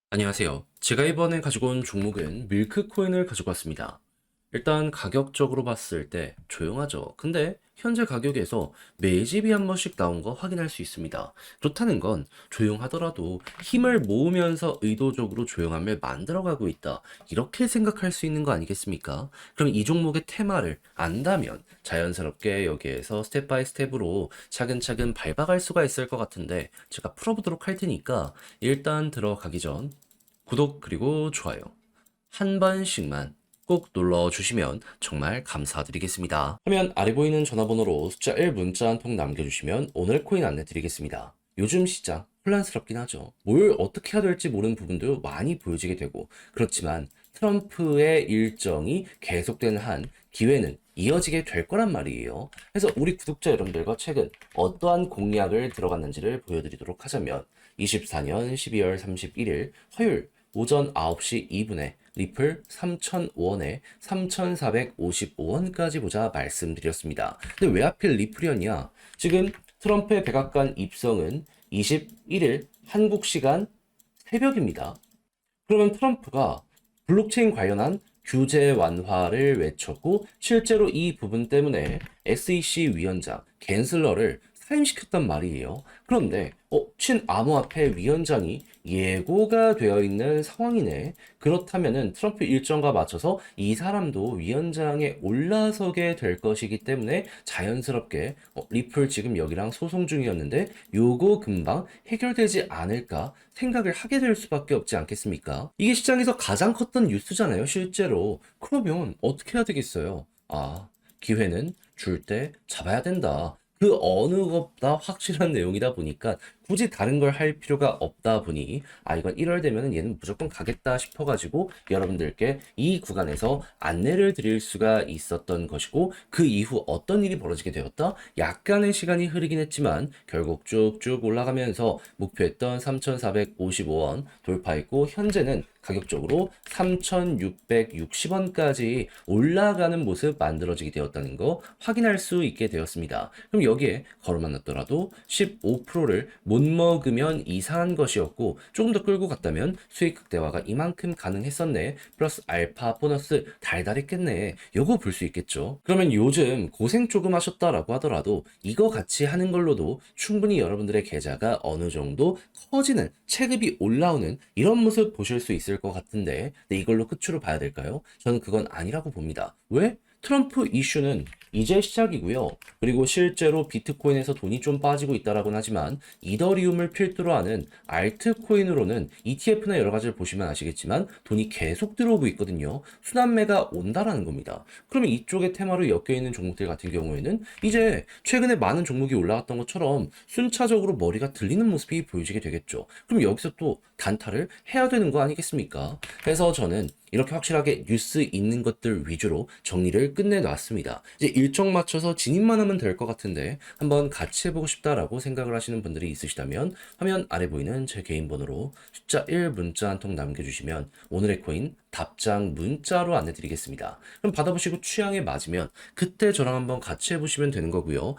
안녕하세요. 제가 이번에 가지고 온 종목은 밀크코인을 가지고 왔습니다. 일단 가격적으로 봤을 때 조용하죠. 근데 현재 가격에서 매집이 한 번씩 나온 거 확인할 수 있습니다. 그렇다는 건 조용하더라도 힘을 모으면서 의도적으로 조용함을 만들어가고 있다. 이렇게 생각할 수 있는 거 아니겠습니까? 그럼 이 종목의 테마를 안다면 자연스럽게 여기에서 스텝 바이 스텝으로 차근차근 밟아갈 수가 있을 것 같은데 제가 풀어보도록 할 테니까 일단 들어가기 전 구독 그리고 좋아요 한 번씩만 꼭 눌러주시면 정말 감사드리겠습니다. 화면 아래 보이는 전화번호로 숫자 1 문자 한 통 남겨주시면 오늘 코인 안내 드리겠습니다. 요즘 시장 혼란스럽긴 하죠. 뭘 어떻게 해야 될지 모르는 부분도 많이 보여지게 되고 그렇지만 트럼프의 일정이 계속되는 한 기회는 이어지게 될 거란 말이에요. 그래서 우리 구독자 여러분들과 최근 어떠한 공약을 들어갔는지를 보여드리도록 하자면 24년 12월 31일 화요일 오전 9시 2분에 리플 3,005원에 3,455원까지 보자 말씀드렸습니다. 근데 왜 하필 리플이었냐? 지금 트럼프의 백악관 입성은 21일 한국 시간 새벽입니다. 그러면 트럼프가 블록체인 관련한 규제 완화를 외쳤고 실제로 이 부분 때문에 SEC 위원장 갠슬러를 사임시켰단 말이에요. 그런데 친암호화폐 위원장이 예고가 되어 있는 상황이네. 그렇다면은 트럼프 일정과 맞춰서 이 사람도 위원장에 올라서게 될 것이기 때문에 자연스럽게 리플 지금 여기랑 소송 중이었는데 요거 금방 해결되지 않을까 생각을 하게 될 수밖에 없지 않겠습니까? 이게 시장에서 가장 컸던 뉴스잖아요, 실제로. 그러면 어떻게 해야 되겠어요? 아, 기회는 줄 때 잡아야 된다. 그 어느 것보다 확실한 내용이다 보니까 굳이 다른 걸 할 필요가 없다 보니 이건 1월 되면은 얘는 무조건 가겠다 싶어가지고 여러분들께 이 구간에서 안내를 드릴 수가 있었던 것이고 그 이후 어떤 일이 벌어지게 되었다? 약간의 시간이 흐르긴 했지만 결국 쭉쭉 올라가면서 목표했던 3,455원 돌파했고 현재는 가격적으로 3,660원까지 올라가는 모습 만들어지게 되었다는 거 확인할 수 있게 되었습니다. 그럼 여기에 걸어만 놨더라도 15%를 못 먹으면 이상한 것이었고 조금 더 끌고 갔다면 수익 극대화가 이만큼 가능했었네. 플러스 알파 보너스 달달했겠네. 요거 볼 수 있겠죠. 그러면 요즘 고생 조금 하셨다라고 하더라도 이거 같이 하는 걸로도 충분히 여러분들의 계좌가 어느 정도 커지는 체급이 올라오는 이런 모습 보실 수 있을 것 같은데 근데 이걸로 끝으로 봐야 될까요? 저는 그건 아니라고 봅니다. 왜? 트럼프 이슈는 이제 시작이고요. 그리고 실제로 비트코인에서 돈이 좀 빠지고 있다라고는 하지만 이더리움을 필두로 하는 알트코인으로는 ETF나 여러 가지를 보시면 아시겠지만 돈이 계속 들어오고 있거든요. 순환매가 온다라는 겁니다. 그러면 이쪽의 테마로 엮여 있는 종목들 같은 경우에는 이제 최근에 많은 종목이 올라왔던 것처럼 순차적으로 머리가 들리는 모습이 보여지게 되겠죠. 그럼 여기서 또 단타를 해야 되는 거 아니겠습니까? 그래서 저는 이렇게 확실하게 뉴스 있는 것들 위주로 정리를 끝내놨습니다. 이제 일정 맞춰서 진입만 하면 될 것 같은데 한번 같이 해보고 싶다라고 생각을 하시는 분들이 있으시다면 화면 아래 보이는 제 개인 번호로 숫자 1 문자 한 통 남겨주시면 오늘의 코인 답장 문자로 안내드리겠습니다. 그럼 받아보시고 취향에 맞으면 그때 저랑 한번 같이 해보시면 되는 거고요.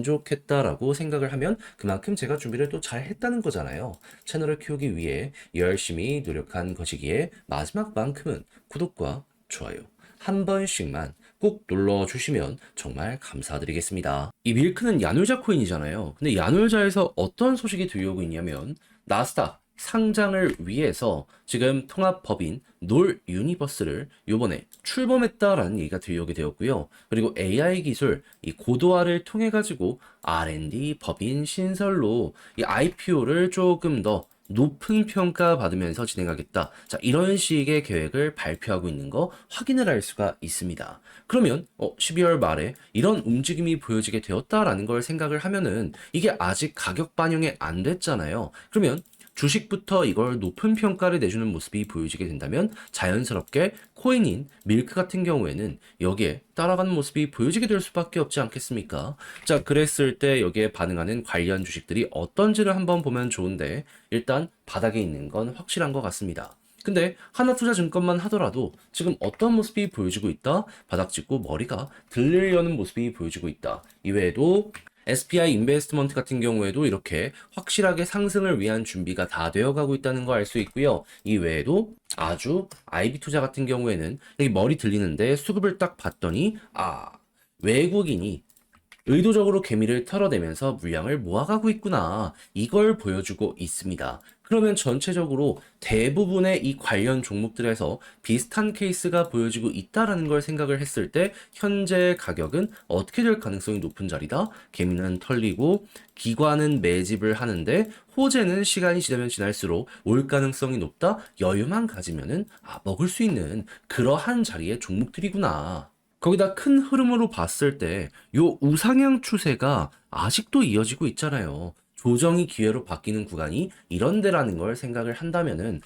만족했다라고 생각을 하면 그만큼 제가 준비를 또 잘 했다는 거잖아요. 채널을 키우기 위해 열심히 노력한 것이기에 마지막만큼은 구독과 좋아요 한 번씩만 꼭 눌러주시면 정말 감사드리겠습니다. 이 밀크는 야놀자 코인이잖아요. 근데 야놀자에서 어떤 소식이 들려오고 있냐면 나스닥 상장을 위해서 지금 통합법인 놀 유니버스를 요번에 출범했다라는 얘기가 들려오게 되었고요. 그리고 AI 기술 이 고도화를 통해 가지고 R&D 법인 신설로 이 IPO를 조금 더 높은 평가 받으면서 진행하겠다. 자, 이런 식의 계획을 발표하고 있는 거 확인을 할 수가 있습니다. 그러면 12월 말에 이런 움직임이 보여지게 되었다라는 걸 생각을 하면은 이게 아직 가격 반영이 안 됐잖아요. 그러면 주식부터 이걸 높은 평가를 내주는 모습이 보여지게 된다면 자연스럽게 코인인 밀크 같은 경우에는 여기에 따라가는 모습이 보여지게 될 수밖에 없지 않겠습니까? 자, 그랬을 때 여기에 반응하는 관련 주식들이 어떤지를 한번 보면 좋은데 일단 바닥에 있는 건 확실한 것 같습니다. 근데 하나투자증권만 하더라도 지금 어떤 모습이 보여지고 있다? 바닥 찍고 머리가 들리려는 모습이 보여지고 있다. 이외에도 SPI 인베스트먼트 같은 경우에도 이렇게 확실하게 상승을 위한 준비가 다 되어가고 있다는 거 알 수 있고요. 이 외에도 아주 IB 투자 같은 경우에는 여기 머리 들리는데 수급을 딱 봤더니 외국인이 의도적으로 개미를 털어내면서 물량을 모아가고 있구나. 이걸 보여주고 있습니다. 그러면 전체적으로 대부분의 이 관련 종목들에서 비슷한 케이스가 보여지고 있다라는 걸 생각을 했을 때 현재 가격은 어떻게 될 가능성이 높은 자리다? 개미는 털리고 기관은 매집을 하는데 호재는 시간이 지나면 지날수록 올 가능성이 높다? 여유만 가지면은 먹을 수 있는 그러한 자리의 종목들이구나. 거기다 큰 흐름으로 봤을 때 요 우상향 추세가 아직도 이어지고 있잖아요. 조정이 기회로 바뀌는 구간이 이런 데라는 걸 생각을 한다면은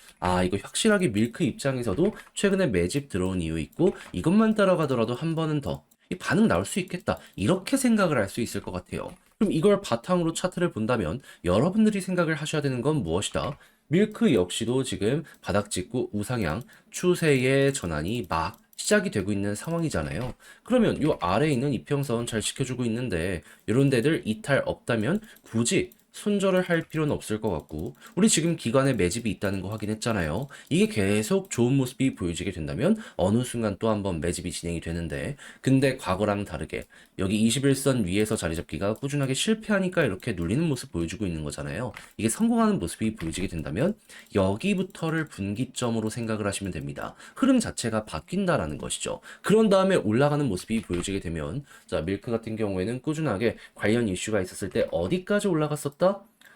이거 확실하게 밀크 입장에서도 최근에 매집 들어온 이유 있고 이것만 따라가더라도 한 번은 더 이 반응 나올 수 있겠다. 이렇게 생각을 할 수 있을 것 같아요. 그럼 이걸 바탕으로 차트를 본다면 여러분들이 생각을 하셔야 되는 건 무엇이다? 밀크 역시도 지금 바닥 찍고 우상향 추세의 전환이 막 시작이 되고 있는 상황이잖아요. 그러면 요 아래에 있는 이평선 잘 지켜주고 있는데 이런 데들 이탈 없다면 굳이 손절을 할 필요는 없을 것 같고 우리 지금 기관에 매집이 있다는 거 확인했잖아요. 이게 계속 좋은 모습이 보여지게 된다면 어느 순간 또 한번 매집이 진행이 되는데 근데 과거랑 다르게 여기 21선 위에서 자리 잡기가 꾸준하게 실패하니까 이렇게 눌리는 모습 보여주고 있는 거잖아요. 이게 성공하는 모습이 보여지게 된다면 여기부터를 분기점으로 생각을 하시면 됩니다. 흐름 자체가 바뀐다라는 것이죠. 그런 다음에 올라가는 모습이 보여지게 되면 자 밀크 같은 경우에는 꾸준하게 관련 이슈가 있었을 때 어디까지 올라갔었다?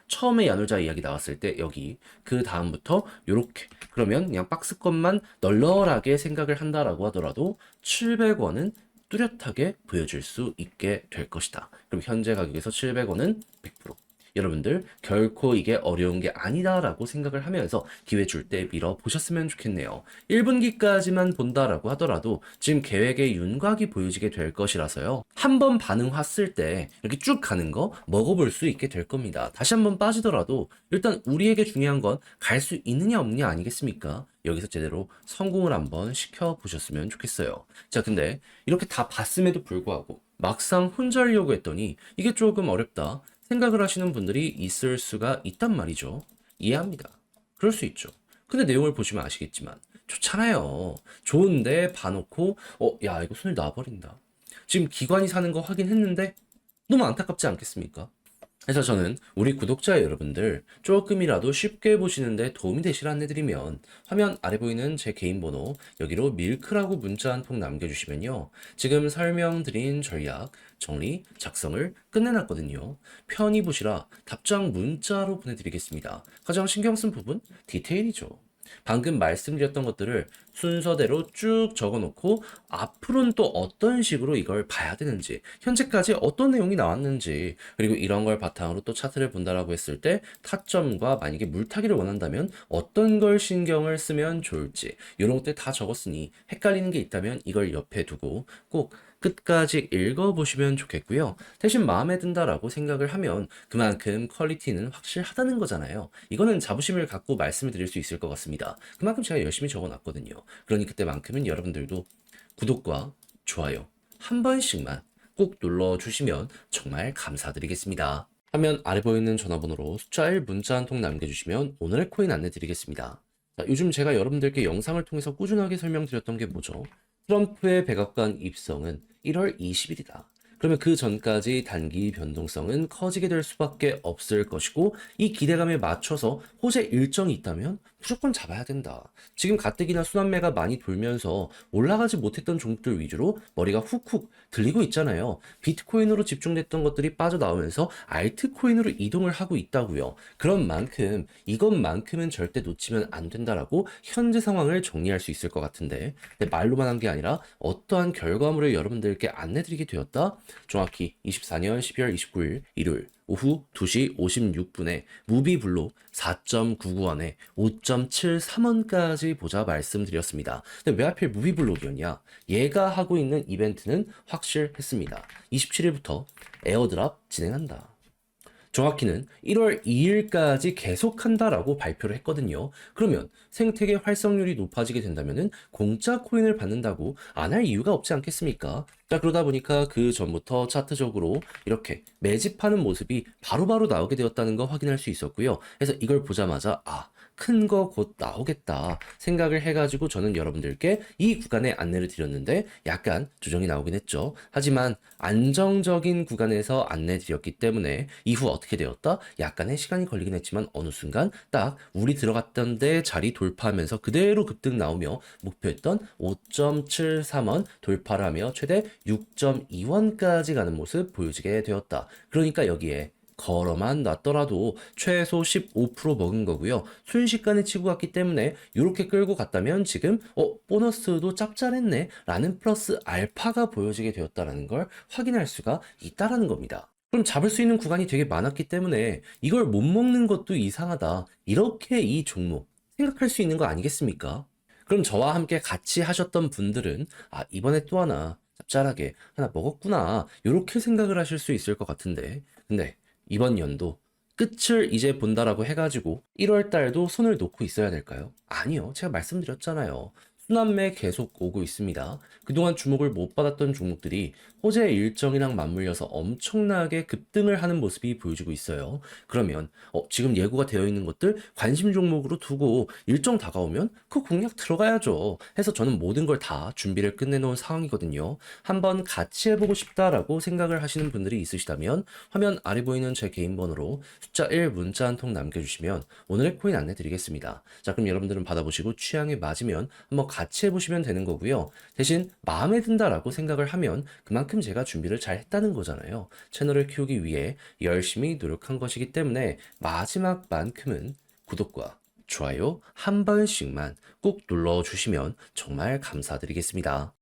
처음에 야놀자 이야기 나왔을 때 여기 그 다음부터 요렇게 그러면 그냥 박스권만 널널하게 생각을 한다라고 하더라도 700원은 뚜렷하게 보여줄 수 있게 될 것이다. 그럼 현재 가격에서 700원은 100%. 여러분들 결코 이게 어려운 게 아니다라고 생각을 하면서 기회 줄 때 밀어보셨으면 좋겠네요. 1분기까지만 본다라고 하더라도 지금 계획의 윤곽이 보여지게 될 것이라서요. 한번 반응 왔을 때 이렇게 쭉 가는 거 먹어볼 수 있게 될 겁니다. 다시 한번 빠지더라도 일단 우리에게 중요한 건 갈 수 있느냐 없느냐 아니겠습니까? 여기서 제대로 성공을 한번 시켜보셨으면 좋겠어요. 자, 근데 이렇게 다 봤음에도 불구하고 막상 혼자 하려고 했더니 이게 조금 어렵다. 생각을 하시는 분들이 있을 수가 있단 말이죠. 이해합니다. 그럴 수 있죠. 근데 내용을 보시면 아시겠지만 좋잖아요. 좋은데 봐놓고 야 이거 손을 놔버린다. 지금 기관이 사는 거 확인했는데 너무 안타깝지 않겠습니까? 그래서 저는 우리 구독자 여러분들 조금이라도 쉽게 보시는데 도움이 되시라 안내드리면 화면 아래 보이는 제 개인 번호 여기로 밀크라고 문자 한 통 남겨주시면요. 지금 설명드린 전략 정리 작성을 끝내놨거든요. 편히 보시라 답장 문자로 보내드리겠습니다. 가장 신경 쓴 부분 디테일이죠. 방금 말씀드렸던 것들을 순서대로 쭉 적어놓고 앞으로는 또 어떤 식으로 이걸 봐야 되는지 현재까지 어떤 내용이 나왔는지 그리고 이런 걸 바탕으로 또 차트를 본다라고 했을 때 타점과 만약에 물타기를 원한다면 어떤 걸 신경을 쓰면 좋을지 이런 것들 다 적었으니 헷갈리는 게 있다면 이걸 옆에 두고 꼭 끝까지 읽어보시면 좋겠고요. 대신 마음에 든다라고 생각을 하면 그만큼 퀄리티는 확실하다는 거잖아요. 이거는 자부심을 갖고 말씀을 드릴 수 있을 것 같습니다. 그만큼 제가 열심히 적어놨거든요. 그러니 그때만큼은 여러분들도 구독과 좋아요 한 번씩만 꼭 눌러주시면 정말 감사드리겠습니다. 화면 아래 보이는 전화번호로 숫자 1 문자 한 통 남겨주시면 오늘의 코인 안내 드리겠습니다. 자, 요즘 제가 여러분들께 영상을 통해서 꾸준하게 설명드렸던 게 뭐죠? 트럼프의 백악관 입성은 1월 20일이다. 그러면 그 전까지 단기 변동성은 커지게 될 수밖에 없을 것이고 이 기대감에 맞춰서 호재 일정이 있다면 무조건 잡아야 된다. 지금 가뜩이나 순환매가 많이 돌면서 올라가지 못했던 종목들 위주로 머리가 훅훅 들리고 있잖아요. 비트코인으로 집중됐던 것들이 빠져나오면서 알트코인으로 이동을 하고 있다고요. 그런 만큼 이것만큼은 절대 놓치면 안 된다라고 현재 상황을 정리할 수 있을 것 같은데 말로만 한 게 아니라 어떠한 결과물을 여러분들께 안내드리게 되었다. 정확히 24년 12월 29일 일요일 오후 2시 56분에 무비블로 4.99원에 5.73원까지 보자 말씀드렸습니다. 근데 왜 하필 무비블록이었냐? 얘가 하고 있는 이벤트는 확실했습니다. 27일부터 에어드랍 진행한다. 정확히는 1월 2일까지 계속한다라고 발표를 했거든요. 그러면 생태계 활성률이 높아지게 된다면은 공짜 코인을 받는다고 안 할 이유가 없지 않겠습니까? 자, 그러다 보니까 그 전부터 차트적으로 이렇게 매집하는 모습이 바로바로 나오게 되었다는 거 확인할 수 있었고요. 그래서 이걸 보자마자 큰 거 곧 나오겠다 생각을 해가지고 저는 여러분들께 이 구간에 안내를 드렸는데 약간 조정이 나오긴 했죠. 하지만 안정적인 구간에서 안내 드렸기 때문에 이후 어떻게 되었다? 약간의 시간이 걸리긴 했지만 어느 순간 딱 우리 들어갔던 데 자리 돌파하면서 그대로 급등 나오며 목표했던 5.73원 돌파를 하며 최대 6.2원까지 가는 모습 보여지게 되었다. 그러니까 여기에 걸어만 놨더라도 최소 15% 먹은 거고요. 순식간에 치고 갔기 때문에 이렇게 끌고 갔다면 지금 보너스도 짭짤했네 라는 플러스 알파가 보여지게 되었다는 걸 확인할 수가 있다라는 겁니다. 그럼 잡을 수 있는 구간이 되게 많았기 때문에 이걸 못 먹는 것도 이상하다. 이렇게 이 종목 생각할 수 있는 거 아니겠습니까? 그럼 저와 함께 같이 하셨던 분들은 이번에 또 하나 짭짤하게 하나 먹었구나. 이렇게 생각을 하실 수 있을 것 같은데 근데 이번 연도 끝을 이제 본다라고 해가지고 1월 달도 손을 놓고 있어야 될까요? 아니요. 제가 말씀드렸잖아요. 순환매 계속 오고 있습니다. 그동안 주목을 못 받았던 종목들이 호재 일정이랑 맞물려서 엄청나게 급등을 하는 모습이 보여지고 있어요. 그러면 지금 예고가 되어 있는 것들 관심 종목으로 두고 일정 다가오면 그 공략 들어가야죠. 해서 저는 모든 걸 다 준비를 끝내놓은 상황이거든요. 한번 같이 해보고 싶다라고 생각을 하시는 분들이 있으시다면 화면 아래 보이는 제 개인 번호로 숫자 1 문자 한 통 남겨주시면 오늘의 코인 안내 드리겠습니다. 자, 그럼 여러분들은 받아보시고 취향에 맞으면 한번 같이 해보시면 되는 거고요. 대신 마음에 든다라고 생각을 하면 그만큼 제가 준비를 잘 했다는 거잖아요. 채널을 키우기 위해 열심히 노력한 것이기 때문에 마지막만큼은 구독과 좋아요 한 번씩만 꼭 눌러주시면 정말 감사드리겠습니다.